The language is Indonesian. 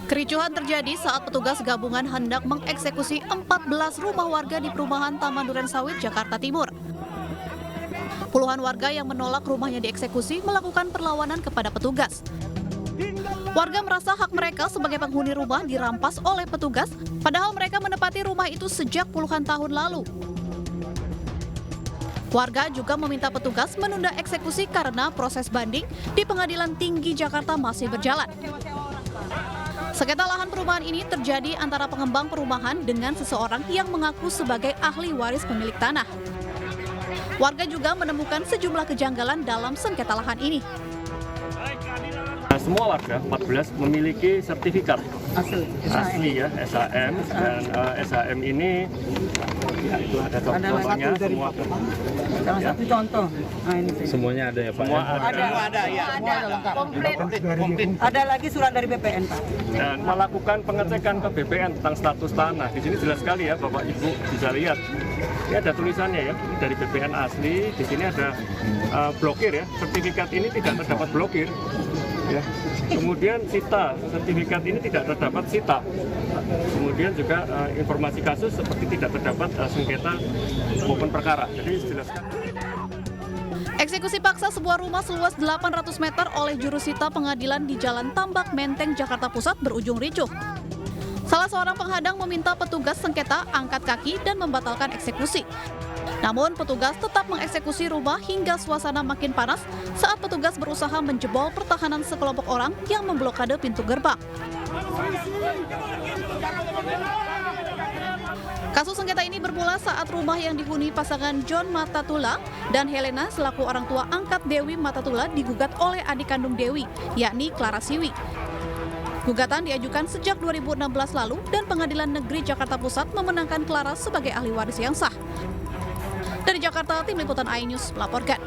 Kericuhan terjadi saat petugas gabungan hendak mengeksekusi 14 rumah warga di perumahan Taman Duren Sawit, Jakarta Timur. Puluhan warga yang menolak rumahnya dieksekusi melakukan perlawanan kepada petugas. Warga merasa hak mereka sebagai penghuni rumah dirampas oleh petugas, padahal mereka menempati rumah itu sejak puluhan tahun lalu. Warga juga meminta petugas menunda eksekusi karena proses banding di Pengadilan Tinggi Jakarta masih berjalan. Sengketa lahan perumahan ini terjadi antara pengembang perumahan dengan seseorang yang mengaku sebagai ahli waris pemilik tanah. Warga juga menemukan sejumlah kejanggalan dalam sengketa lahan ini. Semua warga 14 memiliki sertifikat asli ya, SHM, dan SHM ini ya, itu ada contohnya semua. Salah satu contoh. Nah, ini Semuanya ada ya Pak? Semua ya? ada ya. komplit. Ada lagi surat dari BPN, Pak. Dan melakukan pengecekan ke BPN tentang status tanah. Di sini jelas sekali ya, Bapak Ibu bisa lihat. Ini ada tulisannya ya, ini dari BPN asli. Di sini ada blokir ya. Sertifikat ini tidak terdapat blokir. Ya. Kemudian sita, sertifikat ini tidak terdapat sita. Kemudian juga informasi kasus seperti tidak terdapat sengketa maupun perkara. Jadi jelaskan. Eksekusi paksa sebuah rumah seluas 800 meter oleh jurusita pengadilan di Jalan Tambak Menteng, Jakarta Pusat berujung ricuh. Salah seorang penghadang meminta petugas sengketa angkat kaki dan membatalkan eksekusi. Namun petugas tetap mengeksekusi rumah hingga suasana makin panas saat petugas berusaha menjebol pertahanan sekelompok orang yang memblokade pintu gerbang. Kasus sengketa ini bermula saat rumah yang dihuni pasangan John Matatula dan Helena selaku orang tua angkat Dewi Matatula digugat oleh adik kandung Dewi, yakni Clara Siwi. Gugatan diajukan sejak 2016 lalu dan Pengadilan Negeri Jakarta Pusat memenangkan Clara sebagai ahli waris yang sah. Dari Jakarta, Tim Liputan iNews melaporkan.